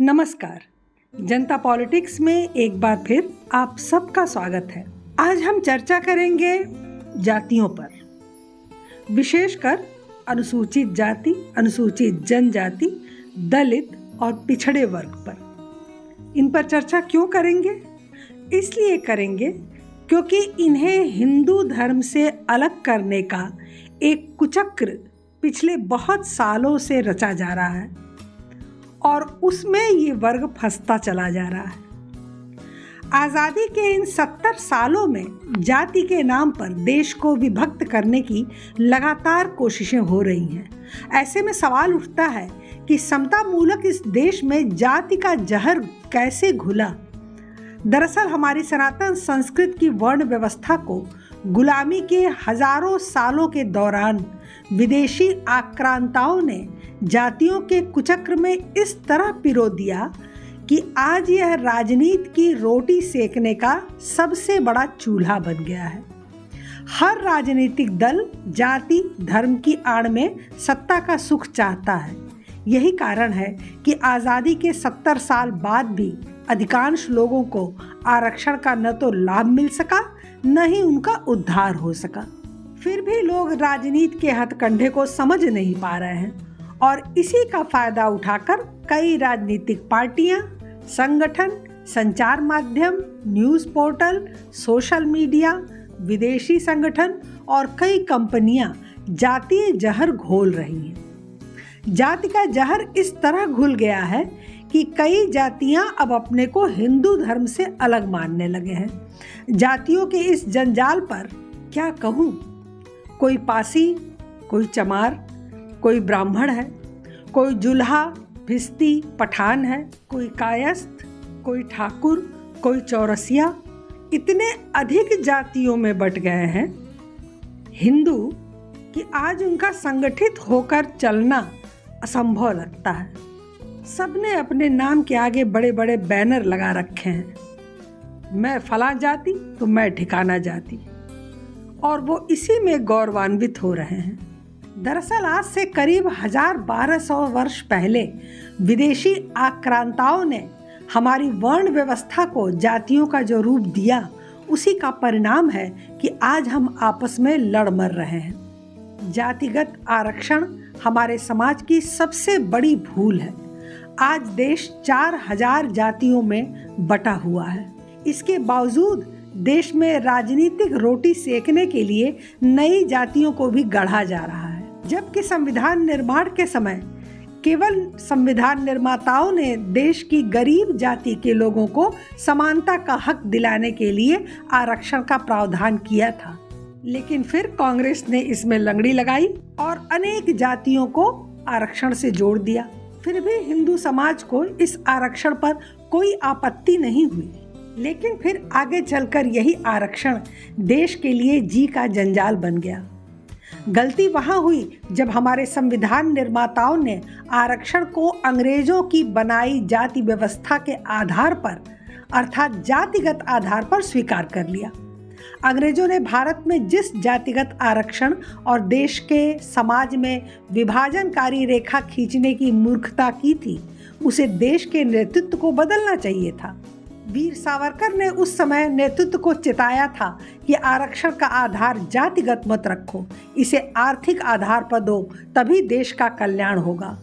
नमस्कार। जनता पॉलिटिक्स में एक बार फिर आप सबका स्वागत है। आज हम चर्चा करेंगे जातियों पर, विशेषकर अनुसूचित जाति, अनुसूचित जनजाति, दलित और पिछड़े वर्ग पर। इन पर चर्चा क्यों करेंगे? इसलिए करेंगे क्योंकि इन्हें हिंदू धर्म से अलग करने का एक कुचक्र पिछले बहुत सालों से रचा जा रहा है और उसमें ये वर्ग फंसता चला जा रहा है। आज़ादी के इन 70 सालों में जाति के नाम पर देश को विभक्त करने की लगातार कोशिशें हो रही हैं। ऐसे में सवाल उठता है कि समता मूलक इस देश में जाति का जहर कैसे घुला। दरअसल हमारी सनातन संस्कृति की वर्ण व्यवस्था को गुलामी के हजारों सालों के दौरान विदेशी आक्रांताओं ने जातियों के कुचक्र में इस तरह पिरो दिया कि आज यह राजनीति की रोटी सेकने का सबसे बड़ा चूल्हा बन गया है। हर राजनीतिक दल जाति धर्म की आड़ में सत्ता का सुख चाहता है। यही कारण है कि आज़ादी के 70 साल बाद भी अधिकांश लोगों को आरक्षण का न तो लाभ मिल सका, न ही उनका उद्धार हो सका। फिर भी लोग राजनीति के हथकंडे को समझ नहीं पा रहे हैं और इसी का फायदा उठाकर कई राजनीतिक पार्टियां, संगठन, संचार माध्यम, न्यूज़ पोर्टल, सोशल मीडिया, विदेशी संगठन और कई कंपनियां जातीय जहर घोल रही हैं। जाति का जहर इस तरह घुल गया है कि कई जातियां अब अपने को हिंदू धर्म से अलग मानने लगे हैं। जातियों के इस जंजाल पर क्या कहूँ? कोई पासी, कोई चमार, कोई ब्राह्मण है, कोई जुल्हा, भिस्ती, पठान है, कोई कायस्थ, कोई ठाकुर, कोई चौरसिया। इतने अधिक जातियों में बट गए हैं हिंदू कि आज उनका संगठित होकर चलना असंभव लगता है। सबने अपने नाम के आगे बड़े बड़े बैनर लगा रखे हैं, मैं फलां जाति तो मैं ठिकाना जाति, और वो इसी में गौरवान्वित हो रहे हैं। दरअसल आज से करीब 1200 वर्ष पहले विदेशी आक्रांताओं ने हमारी वर्ण व्यवस्था को जातियों का जो रूप दिया, उसी का परिणाम है कि आज हम आपस में लड़ मर रहे हैं। जातिगत आरक्षण हमारे समाज की सबसे बड़ी भूल है। आज देश 4000 जातियों में बटा हुआ है। इसके बावजूद देश में राजनीतिक रोटी सेकने के लिए नई जातियों को भी गढ़ा जा रहा है, जबकि संविधान निर्माण के समय केवल संविधान निर्माताओं ने देश की गरीब जाति के लोगों को समानता का हक दिलाने के लिए आरक्षण का प्रावधान किया था। लेकिन फिर कांग्रेस ने इसमें लंगड़ी लगाई और अनेक जातियों को आरक्षण से जोड़ दिया। फिर भी हिंदू समाज को इस आरक्षण पर कोई आपत्ति नहीं हुई। लेकिन फिर आगे चलकर यही आरक्षण देश के लिए जी का जंजाल बन गया। गलती वहां हुई जब हमारे संविधान निर्माताओं ने आरक्षण को अंग्रेजों की बनाई जाति व्यवस्था के आधार पर, अर्थात जातिगत आधार पर स्वीकार कर लिया। अंग्रेजों ने भारत में जिस जातिगत आरक्षण और देश के समाज में विभाजनकारी रेखा खींचने की मूर्खता की थी, उसे देश के नेतृत्व को बदलना चाहिए था। वीर सावरकर ने उस समय नेतृत्व को चिताया था कि आरक्षण का आधार जातिगत मत रखो, इसे आर्थिक आधार पर दो, तभी देश का कल्याण होगा।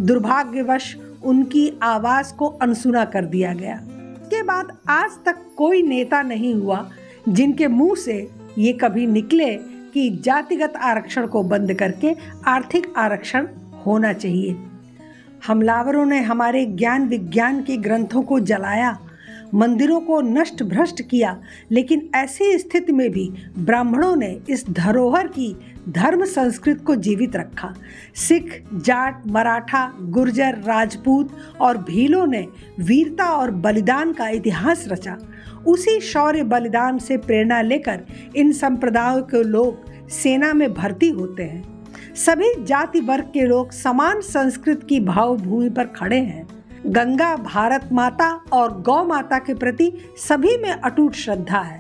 दुर्भाग्यवश उनकी आवाज़ को अनसुना कर दिया गया। इसके बाद आज तक कोई नेता नहीं हुआ जिनके मुंह से ये कभी निकले कि जातिगत आरक्षण को बंद करके आर्थिक आरक्षण होना चाहिए। हमलावरों ने हमारे ज्ञान विज्ञान के ग्रंथों को जलाया, मंदिरों को नष्ट भ्रष्ट किया, लेकिन ऐसी स्थिति में भी ब्राह्मणों ने इस धरोहर की धर्म संस्कृति को जीवित रखा। सिख, जाट, मराठा, गुर्जर, राजपूत और भीलों ने वीरता और बलिदान का इतिहास रचा। उसी शौर्य बलिदान से प्रेरणा लेकर इन संप्रदायों के लोग सेना में भर्ती होते हैं। सभी जाति वर्ग के लोग समान संस्कृति की भावभूमि पर खड़े हैं। गंगा, भारत माता और गौ माता के प्रति सभी में अटूट श्रद्धा है।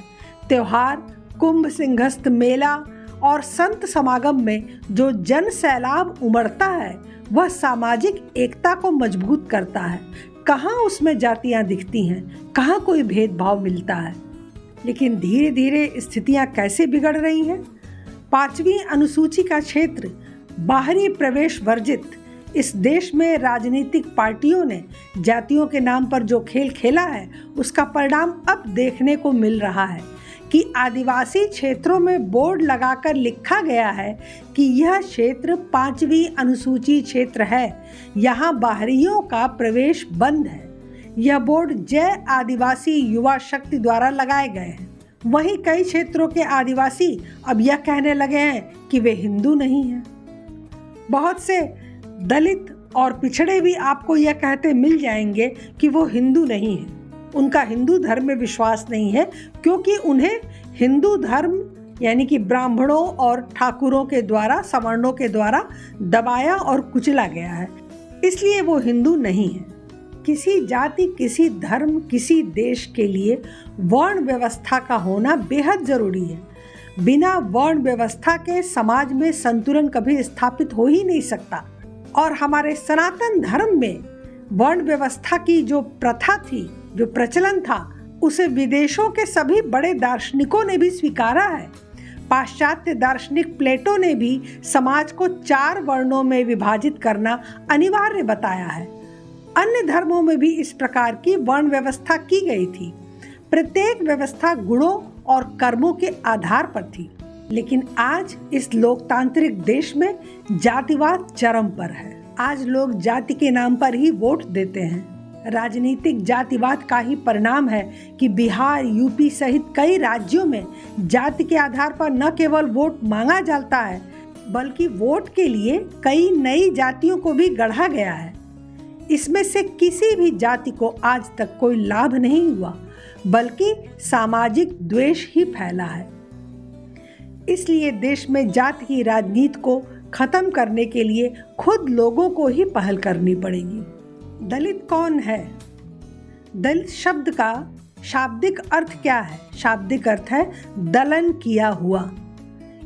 त्योहार, कुंभ, सिंहस्थ मेला और संत समागम में जो जन सैलाब उमड़ता है, वह सामाजिक एकता को मजबूत करता है। कहाँ उसमें जातियाँ दिखती हैं, कहाँ कोई भेदभाव मिलता है। लेकिन धीरे धीरे स्थितियाँ कैसे बिगड़ रही हैं। 5वीं अनुसूची का क्षेत्र बाहरी प्रवेश वर्जित इस देश में राजनीतिक पार्टियों ने जातियों के नाम पर जो खेल खेला है, उसका परिणाम अब देखने को मिल रहा है कि आदिवासी क्षेत्रों में बोर्ड लगाकर लिखा गया है कि यह क्षेत्र 5वीं अनुसूची क्षेत्र है, यहाँ बाहरियों का प्रवेश बंद है। यह बोर्ड जय आदिवासी युवा शक्ति द्वारा लगाए गए हैं। वहीं कई क्षेत्रों के आदिवासी अब यह कहने लगे हैं कि वे हिंदू नहीं हैं। बहुत से दलित और पिछड़े भी आपको यह कहते मिल जाएंगे कि वो हिंदू नहीं हैं, उनका हिंदू धर्म में विश्वास नहीं है, क्योंकि उन्हें हिंदू धर्म यानी कि ब्राह्मणों और ठाकुरों के द्वारा, सवर्णों के द्वारा दबाया और कुचला गया है, इसलिए वो हिंदू नहीं है। किसी जाति, किसी धर्म, किसी देश के लिए वर्ण व्यवस्था का होना बेहद जरूरी है। बिना वर्ण व्यवस्था के समाज में संतुलन कभी स्थापित हो ही नहीं सकता। और हमारे सनातन धर्म में वर्ण व्यवस्था की जो प्रथा थी, जो प्रचलन था, उसे विदेशों के सभी बड़े दार्शनिकों ने भी स्वीकारा है। पाश्चात्य दार्शनिक प्लेटो ने भी समाज को 4 वर्णों में विभाजित करना अनिवार्य बताया है। अन्य धर्मों में भी इस प्रकार की वर्ण व्यवस्था की गई थी। प्रत्येक व्यवस्था गुणों और कर्मों के आधार पर थी। लेकिन आज इस लोकतांत्रिक देश में जातिवाद चरम पर है। आज लोग जाति के नाम पर ही वोट देते हैं। राजनीतिक जातिवाद का ही परिणाम है कि बिहार, यूपी सहित कई राज्यों में जाति के आधार पर न केवल वोट मांगा जाता है, बल्कि वोट के लिए कई नई जातियों को भी गढ़ा गया है। इसमें से किसी भी जाति को आज तक कोई लाभ नहीं हुआ, बल्कि सामाजिक द्वेष ही फैला है। इसलिए देश में जाति की राजनीति को खत्म करने के लिए खुद लोगों को ही पहल करनी पड़ेगी। दलित कौन है? दलित शब्द का शाब्दिक अर्थ क्या है? शाब्दिक अर्थ है दलन किया हुआ।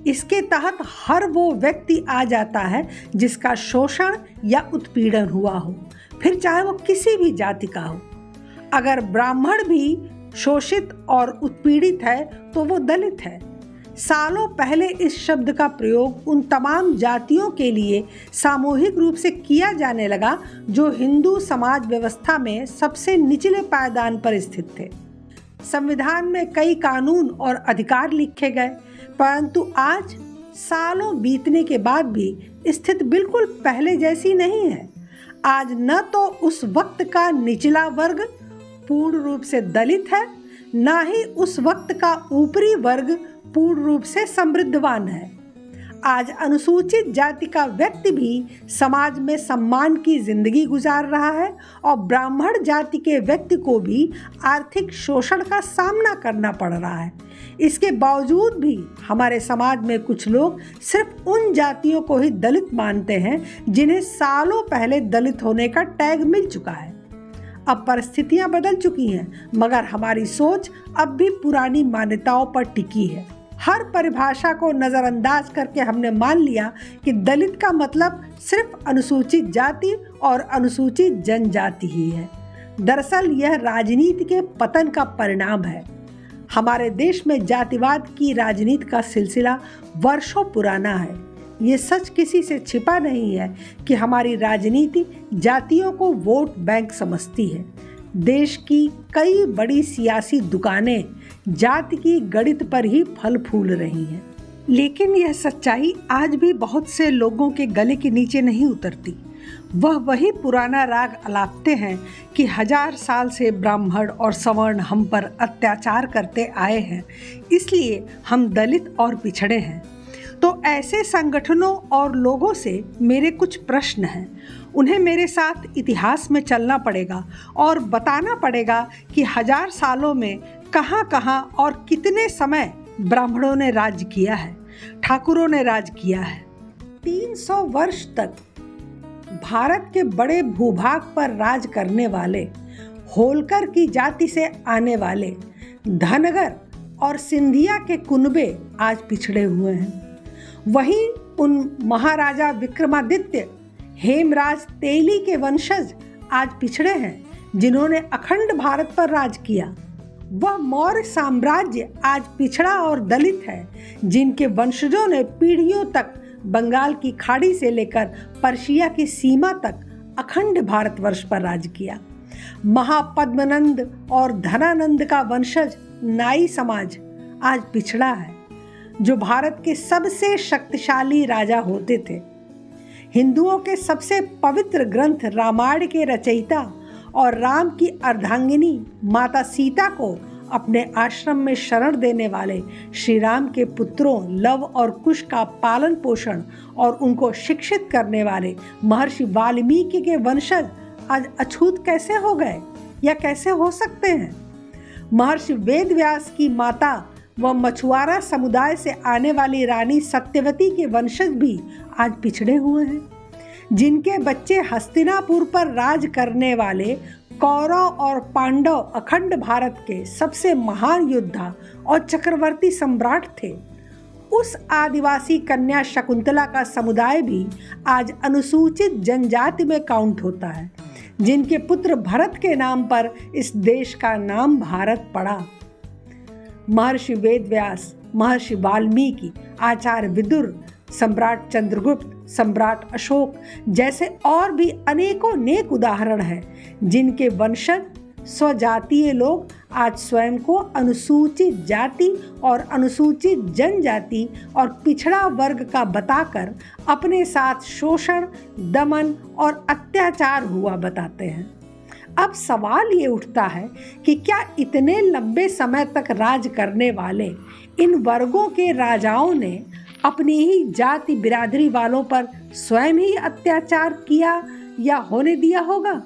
इसके तहत हर वो व्यक्ति आ जाता है जिसका शोषण या उत्पीड़न हुआ हो, फिर चाहे वो किसी भी जाति का हो। अगर ब्राह्मण भी शोषित और उत्पीड़ित है तो वो दलित है। सालों पहले इस शब्द का प्रयोग उन तमाम जातियों के लिए सामूहिक रूप से किया जाने लगा जो हिंदू समाज व्यवस्था में सबसे निचले पायदान पर स्थित थे। संविधान में कई कानून और अधिकार लिखे गए, परंतु आज सालों बीतने के बाद भी स्थिति बिल्कुल पहले जैसी नहीं है। आज न तो उस वक्त का निचला वर्ग पूर्ण रूप से दलित है, न ही उस वक्त का ऊपरी वर्ग पूर्ण रूप से समृद्धवान है। आज अनुसूचित जाति का व्यक्ति भी समाज में सम्मान की जिंदगी गुजार रहा है और ब्राह्मण जाति के व्यक्ति को भी आर्थिक शोषण का सामना करना पड़ रहा है। इसके बावजूद भी हमारे समाज में कुछ लोग सिर्फ उन जातियों को ही दलित मानते हैं जिन्हें सालों पहले दलित होने का टैग मिल चुका है। अब परिस्थितियां बदल चुकी हैं, मगर हमारी सोच अब भी पुरानी मान्यताओं पर टिकी है। हर परिभाषा को नज़रअंदाज करके हमने मान लिया कि दलित का मतलब सिर्फ अनुसूचित जाति और अनुसूचित जनजाति ही है। दरअसल यह राजनीति के पतन का परिणाम है। हमारे देश में जातिवाद की राजनीति का सिलसिला वर्षों पुराना है। ये सच किसी से छिपा नहीं है कि हमारी राजनीति जातियों को वोट बैंक समझती है। देश की कई बड़ी सियासी दुकानें जाति की गणित पर ही फल फूल रही हैं। लेकिन यह सच्चाई आज भी बहुत से लोगों के गले के नीचे नहीं उतरती। वह वही पुराना राग अलापते हैं कि 1000 साल से ब्राह्मण और सवर्ण हम पर अत्याचार करते आए हैं, इसलिए हम दलित और पिछड़े हैं। तो ऐसे संगठनों और लोगों से मेरे कुछ प्रश्न हैं। उन्हें मेरे साथ इतिहास में चलना पड़ेगा और बताना पड़ेगा कि 1000 सालों में कहाँ कहाँ और कितने समय ब्राह्मणों ने राज किया है, ठाकुरों ने राज किया है। 300 वर्ष तक भारत के बड़े भूभाग पर राज करने वाले होलकर की जाति से आने वाले धनगर और सिंधिया के कुनबे आज पिछड़े हुए हैं। वहीं उन महाराजा विक्रमादित्य, हेमराज तेली के वंशज आज पिछड़े हैं। जिन्होंने अखंड भारत पर राज किया। वह मौर्य साम्राज्य आज पिछड़ा और दलित है, जिनके वंशजों ने पीढ़ियों तक बंगाल की खाड़ी से लेकर पर्शिया की सीमा तक अखंड भारतवर्ष पर राज किया। महापद्मनंद और धनानंद का वंशज नाई समाज आज पिछड़ा है, जो भारत के सबसे शक्तिशाली राजा होते थे। हिंदुओं के सबसे पवित्र ग्रंथ रामायण के रचयिता और राम की अर्धांगिनी माता सीता को अपने आश्रम में शरण देने वाले श्री राम के पुत्रों लव और कुश का पालन पोषण और उनको शिक्षित करने वाले महर्षि वाल्मीकि के वंशज आज अछूत कैसे हो गए या कैसे हो सकते हैं? महर्षि वेदव्यास की माता व मछुआरा समुदाय से आने वाली रानी सत्यवती के वंशज भी आज पिछड़े हुए हैं, जिनके बच्चे हस्तिनापुर पर राज करने वाले कौरव और पांडव अखंड भारत के सबसे महान योद्धा और चक्रवर्ती सम्राट थे। उस आदिवासी कन्या शकुंतला का समुदाय भी आज अनुसूचित जनजाति में काउंट होता है, जिनके पुत्र भरत के नाम पर इस देश का नाम भारत पड़ा। महर्षि वेदव्यास, महर्षि वाल्मीकि, आचार्य विदुर, सम्राट चंद्रगुप्त, सम्राट अशोक जैसे और भी अनेकों नेक उदाहरण हैं, जिनके वंशज स्वजातीय लोग आज स्वयं को अनुसूचित जाति और अनुसूचित जनजाति और पिछड़ा वर्ग का बताकर अपने साथ शोषण, दमन और अत्याचार हुआ बताते हैं। अब सवाल ये उठता है कि क्या इतने लंबे समय तक राज करने वाले इन वर्गों के राजाओं ने अपनी ही जाति बिरादरी वालों पर स्वयं ही अत्याचार किया या होने दिया होगा,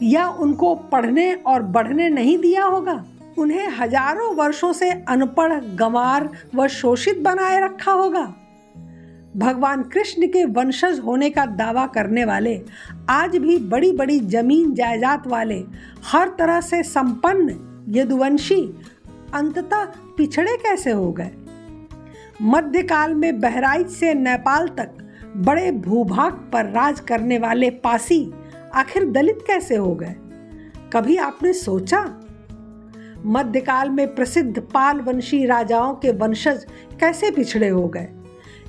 या उनको पढ़ने और बढ़ने नहीं दिया होगा? उन्हें हजारों वर्षों से अनपढ़, गंवार व शोषित बनाए रखा होगा? भगवान कृष्ण के वंशज होने का दावा करने वाले आज भी बड़ी बड़ी जमीन जायदाद वाले, हर तरह से संपन्न यदुवंशी अंततः पिछड़े कैसे हो गए? मध्यकाल में बहराइच से नेपाल तक बड़े भूभाग पर राज करने वाले पासी आखिर दलित कैसे हो गए? कभी आपने सोचा? मध्यकाल में प्रसिद्ध पाल वंशी राजाओं के वंशज कैसे पिछड़े हो गए?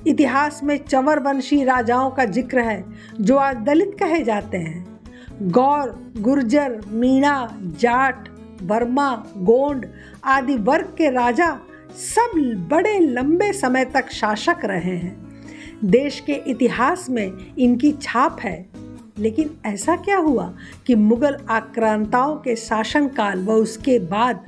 इतिहास में चंवर वंशी राजाओं का जिक्र है, जो आज दलित कहे जाते हैं। गौर, गुर्जर, मीणा, जाट, वर्मा, गोंड आदि वर्ग के राजा सब बड़े लंबे समय तक शासक रहे हैं। देश के इतिहास में इनकी छाप है। लेकिन ऐसा क्या हुआ कि मुगल आक्रांताओं के शासनकाल व उसके बाद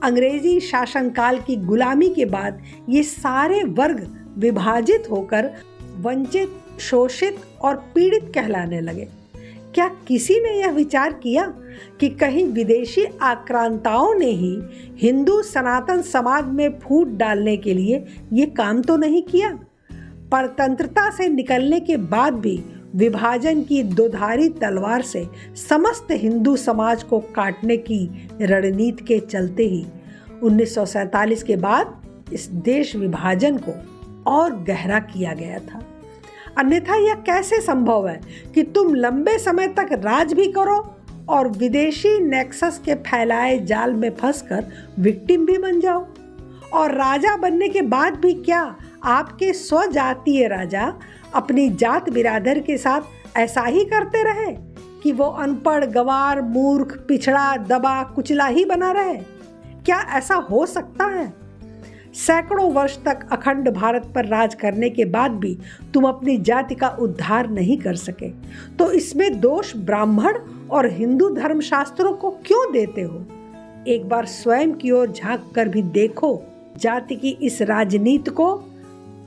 अंग्रेजी शासनकाल की गुलामी के बाद ये सारे वर्ग विभाजित होकर वंचित, शोषित और पीड़ित कहलाने लगे? क्या किसी ने यह विचार किया कि कहीं विदेशी आक्रांताओं ने ही हिंदू सनातन समाज में फूट डालने के लिए ये काम तो नहीं किया? परतंत्रता से निकलने के बाद भी विभाजन की दोधारी तलवार से समस्त हिंदू समाज को काटने की रणनीति के चलते ही 1947 के बाद इस देश विभाजन को और गहरा किया गया था। अन्यथा यह कैसे संभव है कि तुम लंबे समय तक राज भी करो और विदेशी नेक्सस के फैलाए जाल में फंसकर विक्टिम भी बन जाओ? और राजा बनने के बाद भी क्या आपके स्वजातीय राजा अपनी जात बिरादर के साथ ऐसा ही करते रहे कि वो अनपढ़, गंवार, मूर्ख, पिछड़ा, दबा, कुचला ही बना रहे? क्या ऐसा हो सकता है? सैकड़ों वर्ष तक अखंड भारत पर राज करने के बाद भी तुम अपनी जाति का उद्धार नहीं कर सके, तो इसमें दोष ब्राह्मण और हिंदू धर्मशास्त्रों को क्यों देते हो? एक बार स्वयं की ओर झांक कर भी देखो। जाति की इस राजनीति को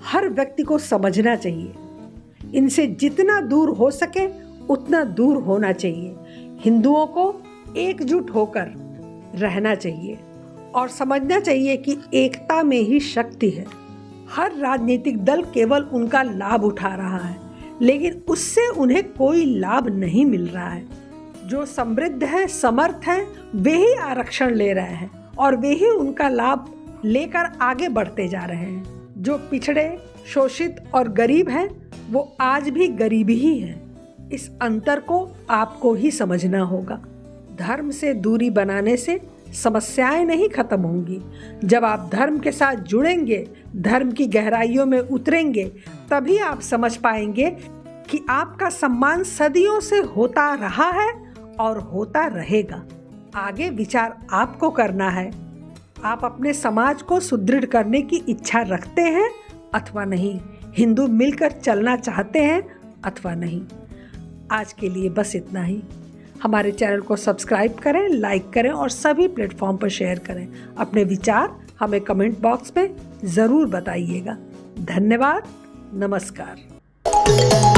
हर व्यक्ति को समझना चाहिए। इनसे जितना दूर हो सके उतना दूर होना चाहिए। हिंदुओं को एकजुट होकर रहना चाहिए और समझना चाहिए कि एकता में ही शक्ति है। हर राजनीतिक दल केवल उनका लाभ उठा रहा है, लेकिन उससे उन्हें कोई लाभ नहीं मिल रहा है। जो समृद्ध है, समर्थ है, वे ही आरक्षण ले रहे हैं और वे ही उनका लाभ लेकर आगे बढ़ते जा रहे हैं। जो पिछड़े, शोषित और गरीब हैं, वो आज भी गरीब ही हैं। इस अंतर को आपको ही समझना होगा। धर्म से दूरी बनाने से समस्याएं नहीं खत्म होंगी। जब आप धर्म के साथ जुड़ेंगे, धर्म की गहराइयों में उतरेंगे, तभी आप समझ पाएंगे कि आपका सम्मान सदियों से होता रहा है और होता रहेगा। आगे विचार आपको करना है। आप अपने समाज को सुदृढ़ करने की इच्छा रखते हैं अथवा नहीं, हिंदू मिलकर चलना चाहते हैं अथवा नहीं। आज के लिए बस इतना ही। हमारे चैनल को सब्सक्राइब करें, लाइक करें और सभी प्लेटफॉर्म पर शेयर करें। अपने विचार हमें कमेंट बॉक्स में ज़रूर बताइएगा। धन्यवाद। नमस्कार।